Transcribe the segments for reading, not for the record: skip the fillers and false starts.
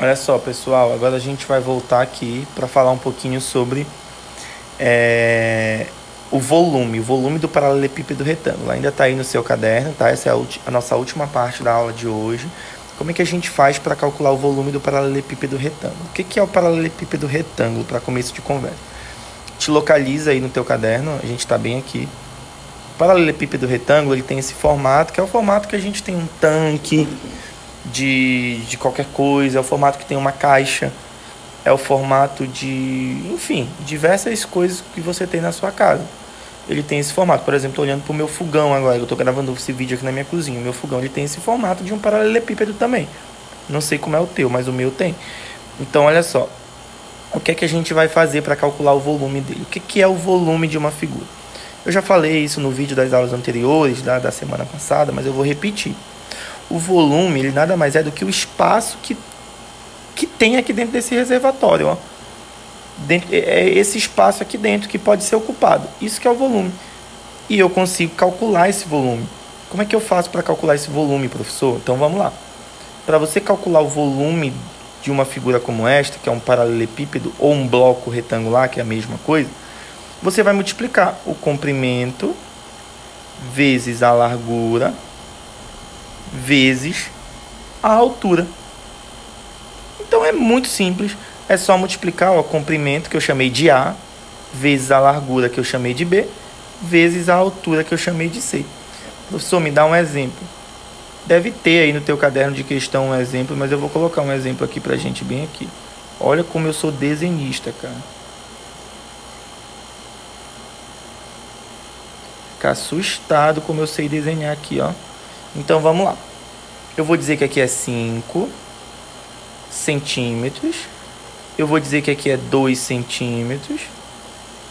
Olha só, pessoal, agora a gente vai voltar aqui para falar um pouquinho sobre o volume do paralelepípedo retângulo. Ainda está aí no seu caderno, tá? Essa é a nossa última parte da aula de hoje. Como é que a gente faz para calcular o volume do paralelepípedo retângulo? O que é o paralelepípedo retângulo, para começo de conversa? Te localiza aí no teu caderno, a gente está bem aqui. O paralelepípedo retângulo, ele tem esse formato, que é o formato que a gente tem um tanque de qualquer coisa, é o formato que tem uma caixa, é o formato de, enfim, diversas coisas que você tem na sua casa. Ele tem esse formato. Por exemplo, tô olhando pro meu fogão agora, eu tô gravando esse vídeo aqui na minha cozinha. O meu fogão, ele tem esse formato de um paralelepípedo também. Não sei como é o teu, mas o meu tem. Então, olha só. O que é que a gente vai fazer para calcular o volume dele? O que é o volume de uma figura? Eu já falei isso no vídeo das aulas anteriores, da semana passada, mas eu vou repetir. O volume, ele nada mais é do que o espaço que tem aqui dentro desse reservatório, ó. É esse espaço aqui dentro que pode ser ocupado. Isso que é o volume. E eu consigo calcular esse volume. Como é que eu faço para calcular esse volume, professor? Então vamos lá. Para você calcular o volume de uma figura como esta, que é um paralelepípedo ou um bloco retangular, que é a mesma coisa, você vai multiplicar o comprimento vezes a largura vezes a altura. Então é muito simples, é só multiplicar o comprimento, que eu chamei de A, vezes a largura, que eu chamei de B, vezes a altura, que eu chamei de C. Professor, me dá um exemplo. Deve ter aí no teu caderno de questão um exemplo, mas eu vou colocar um exemplo aqui pra gente bem aqui. Olha como eu sou desenhista, cara. Ficar assustado como eu sei desenhar aqui, ó. Então vamos lá. Eu vou dizer que aqui é 5 centímetros. Eu vou dizer que aqui é 2 centímetros.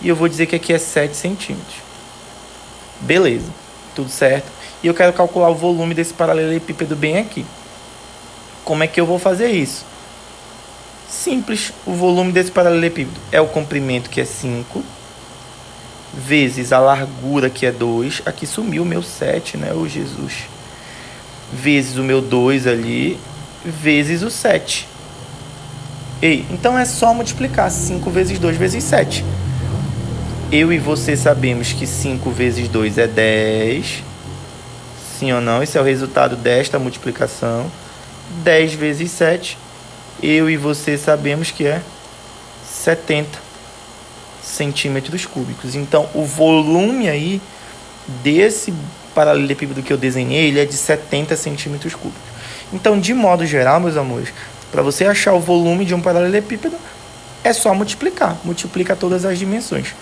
E eu vou dizer que aqui é 7 centímetros. Beleza, tudo certo. E eu quero calcular o volume desse paralelepípedo bem aqui. Como é que eu vou fazer isso? Simples, o volume desse paralelepípedo é o comprimento, que é 5, vezes a largura, que é 2. Aqui sumiu o meu 7, né? Ô Jesus. Vezes o meu 2 ali, vezes o 7. Ei, então é só multiplicar 5 vezes 2 vezes 7. Eu e você sabemos que 5 vezes 2 é 10. Sim ou não? Esse é o resultado desta multiplicação. 10 vezes 7. Eu e você sabemos que é 70 centímetros cúbicos. Então, o volume aí desse paralelepípedo que eu desenhei, ele é de 70 centímetros cúbicos. Então, de modo geral, meus amores, para você achar o volume de um paralelepípedo, é só multiplicar. Multiplica todas as dimensões,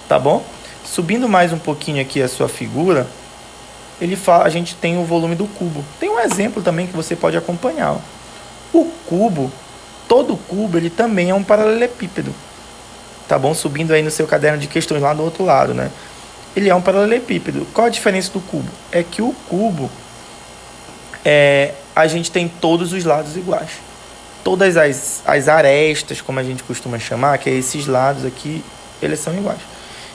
tá bom? Subindo mais um pouquinho aqui a sua figura, a gente tem o volume do cubo. Tem um exemplo também que você pode acompanhar, ó. O cubo, todo cubo, ele também é um paralelepípedo, tá bom? Subindo aí no seu caderno de questões lá do outro lado, né? Ele é um paralelepípedo. Qual a diferença do cubo? É que o cubo, a gente tem todos os lados iguais. Todas as arestas, como a gente costuma chamar, que é esses lados aqui, eles são iguais.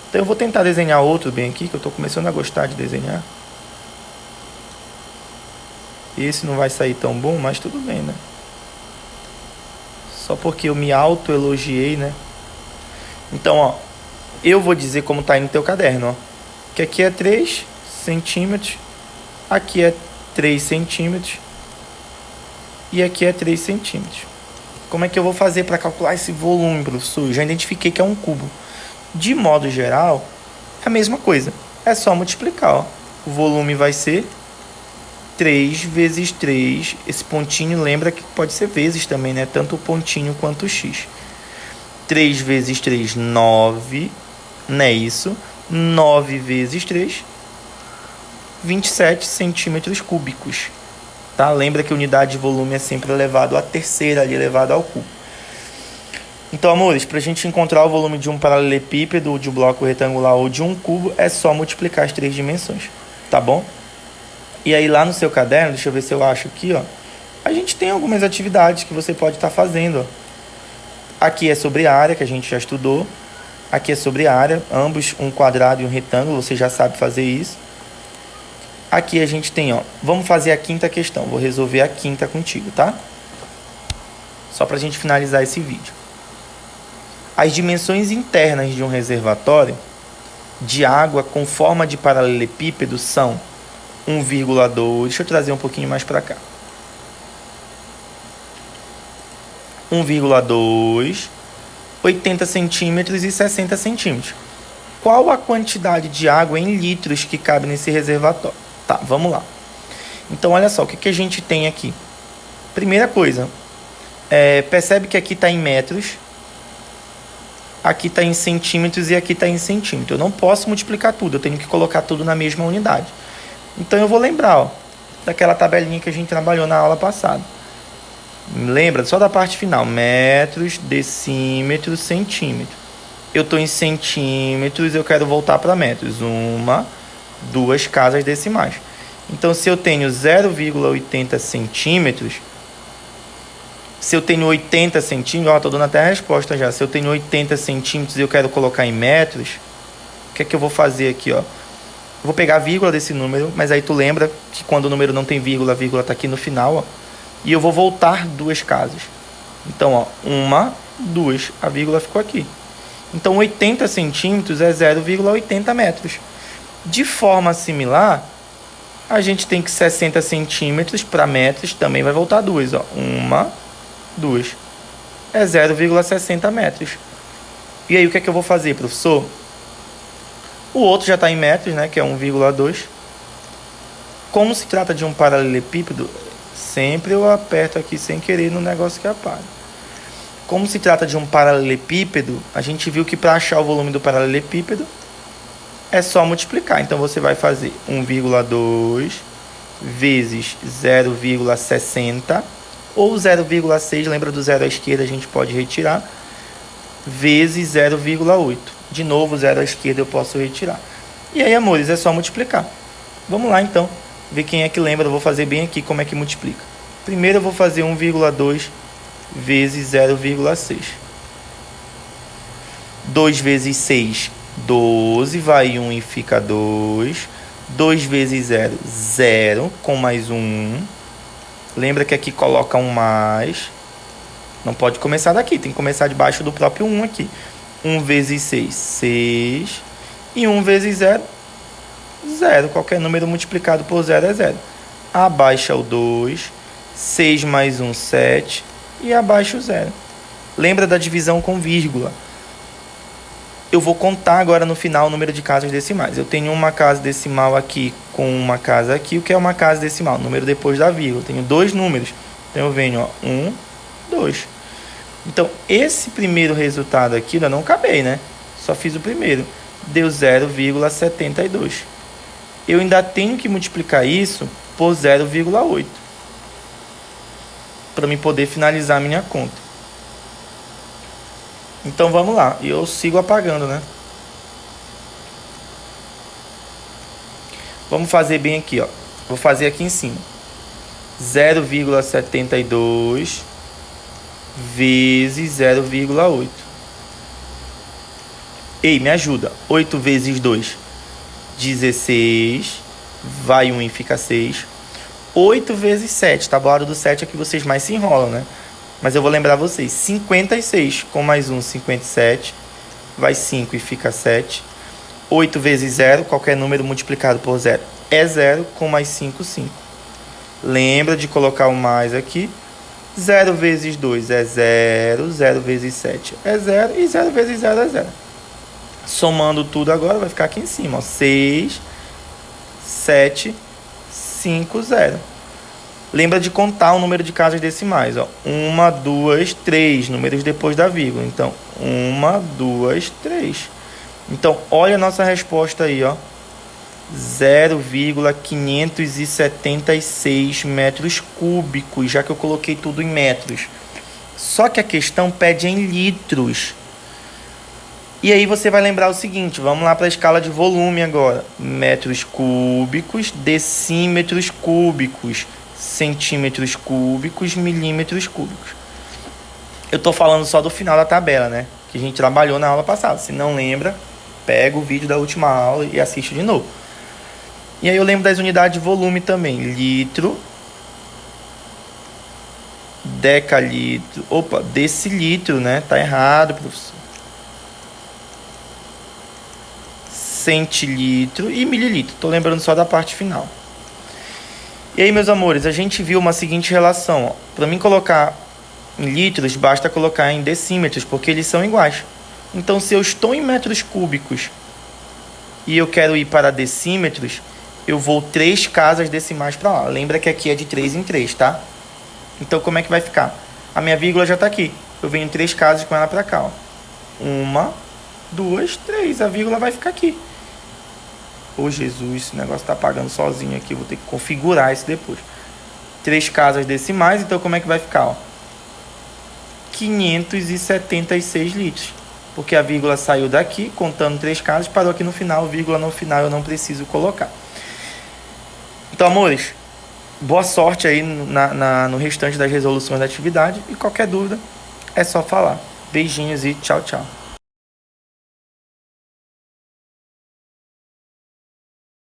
Então eu vou tentar desenhar outro bem aqui, que eu estou começando a gostar de desenhar. Esse não vai sair tão bom, mas tudo bem, né? Só porque eu me autoelogiei, né? Então, ó, eu vou dizer como tá aí no teu caderno, ó. Que aqui é 3 centímetros, aqui é 3 centímetros e aqui é 3 centímetros. Como é que eu vou fazer para calcular esse volume, professor? Eu já identifiquei que é um cubo. De modo geral, é a mesma coisa. É só multiplicar, ó. O volume vai ser 3 vezes 3. Esse pontinho lembra que pode ser vezes também, né? Tanto o pontinho quanto o x. 3 vezes 3, 9. Não é isso? 9 vezes 3, 27 centímetros cúbicos. Tá? Lembra que a unidade de volume é sempre elevado à terceira, ali elevado ao cubo. Então, amores, para a gente encontrar o volume de um paralelepípedo, de um bloco retangular ou de um cubo, é só multiplicar as três dimensões, tá bom? E aí lá no seu caderno, deixa eu ver se eu acho aqui, ó, a gente tem algumas atividades que você pode estar fazendo, ó. Aqui é sobre a área, que a gente já estudou. Aqui é sobre a área, ambos um quadrado e um retângulo, você já sabe fazer isso. Aqui a gente tem, ó, vamos fazer a quinta questão, vou resolver a quinta contigo, tá? só para a gente finalizar esse vídeo. As dimensões internas de um reservatório de água com forma de paralelepípedo são 1,2, deixa eu trazer um pouquinho mais para cá. 1,2, 80 centímetros e 60 centímetros. Qual a quantidade de água em litros que cabe nesse reservatório? Tá, vamos lá. Então, olha só, o que a gente tem aqui? Primeira coisa, percebe que aqui está em metros, aqui está em centímetros e aqui está em centímetro. Eu não posso multiplicar tudo, eu tenho que colocar tudo na mesma unidade. Então, eu vou lembrar, ó, daquela tabelinha que a gente trabalhou na aula passada. Lembra só da parte final, metros, decímetros, centímetros. Eu estou em centímetros, eu quero voltar para metros. 1, 2 casas decimais. Então, se eu tenho 0,80 centímetros, se eu tenho 80 centímetros, estou dando até a resposta já. Se eu tenho 80 centímetros e eu quero colocar em metros, o que é que eu vou fazer aqui, ó? Eu vou pegar a vírgula desse número, mas aí tu lembra que quando o número não tem vírgula, a vírgula está aqui no final, ó. E eu vou voltar 2 casas. Então, ó, 1, 2, a vírgula ficou aqui. Então, 80 centímetros é 0,80 metros. De forma similar, a gente tem que 60 centímetros para metros, também vai voltar 2, ó. 1, 2. É 0,60 metros. E aí, o que é que eu vou fazer, professor? O outro já está em metros, né, que é 1,2. Como se trata de um paralelepípedo, sempre eu aperto aqui sem querer no negócio que apaga. Como se trata de um paralelepípedo, a gente viu que para achar o volume do paralelepípedo é só multiplicar. Então, você vai fazer 1,2 vezes 0,60 ou 0,6, lembra do zero à esquerda, a gente pode retirar, vezes 0,8. De novo, 0 à esquerda eu posso retirar. E aí, amores, é só multiplicar. Vamos lá, então, ver quem é que lembra. Eu vou fazer bem aqui como é que multiplica. Primeiro, eu vou fazer 1,2 vezes 0,6. 2 vezes 6, 12. Vai 1 e fica 2. 2 vezes 0, 0. Com mais 1. Lembra que aqui coloca um mais. Não pode começar daqui. Tem que começar debaixo do próprio 1 aqui. 1 vezes 6, 6. E 1 vezes 0, 0. Qualquer número multiplicado por 0 é 0. Abaixa o 2. 6 mais 1, 7. E abaixo o 0. Lembra da divisão com vírgula. Eu vou contar agora no final o número de casas decimais. Eu tenho uma casa decimal aqui com uma casa aqui. O que é uma casa decimal? Número depois da vírgula. Eu tenho 2 números. Então, eu venho, ó, 1, 2. Então, esse primeiro resultado aqui, eu não acabei, né? Só fiz o primeiro. Deu 0,72. Eu ainda tenho que multiplicar isso por 0,8. Para mim poder finalizar a minha conta. Então, vamos lá. E eu sigo apagando, né? Vamos fazer bem aqui, ó. Vou fazer aqui em cima. 0,72 vezes 0,8. Ei, me ajuda. 8 vezes 2, 16. Vai 1 e fica 6. 8 vezes 7. Tabuada do 7 é que vocês mais se enrolam, né? Mas eu vou lembrar vocês. 56. Com mais 1, 57. Vai 5 e fica 7. 8 vezes 0. Qualquer número multiplicado por 0 é 0. Com mais 5, 5. Lembra de colocar o mais aqui. 0 vezes 2 é 0. 0 vezes 7 é 0. E 0 vezes 0 é 0. Somando tudo agora, vai ficar aqui em cima, ó. 6, 7, 5, 0. Lembra de contar o número de casas decimais, ó. 1, 2, 3. Números depois da vírgula. Então, 1, 2, 3. Então, olha a nossa resposta aí, ó. 0,576 metros cúbicos, já que eu coloquei tudo em metros. Só que a questão pede em litros. E aí você vai lembrar o seguinte, vamos lá para a escala de volume agora. Metros cúbicos, decímetros cúbicos, centímetros cúbicos, milímetros cúbicos. Eu estou falando só do final da tabela, né? Que a gente trabalhou na aula passada. Se não lembra, pega o vídeo da última aula e assiste de novo. E aí eu lembro das unidades de volume também. Litro, decalitro, opa, decilitro, né? Tá errado, professor. Centilitro e mililitro. Tô lembrando só da parte final. E aí, meus amores, a gente viu uma seguinte relação. Para mim colocar em litros, basta colocar em decímetros, porque eles são iguais. Então, se eu estou em metros cúbicos e eu quero ir para decímetros, eu vou 3 casas decimais para lá. Lembra que aqui é de 3 em 3, tá? Então, como é que vai ficar? A minha vírgula já está aqui. Eu venho 3 casas com ela para cá, ó. 1, 2, 3. A vírgula vai ficar aqui. Ô, Jesus, esse negócio tá apagando sozinho aqui. Vou ter que configurar isso depois. 3 casas decimais. Então, como é que vai ficar, ó? 576 litros. Porque a vírgula saiu daqui, contando 3 casas, parou aqui no final. Vírgula no final eu não preciso colocar. Então, amores, boa sorte aí no restante das resoluções da atividade. E qualquer dúvida, é só falar. Beijinhos e tchau, tchau.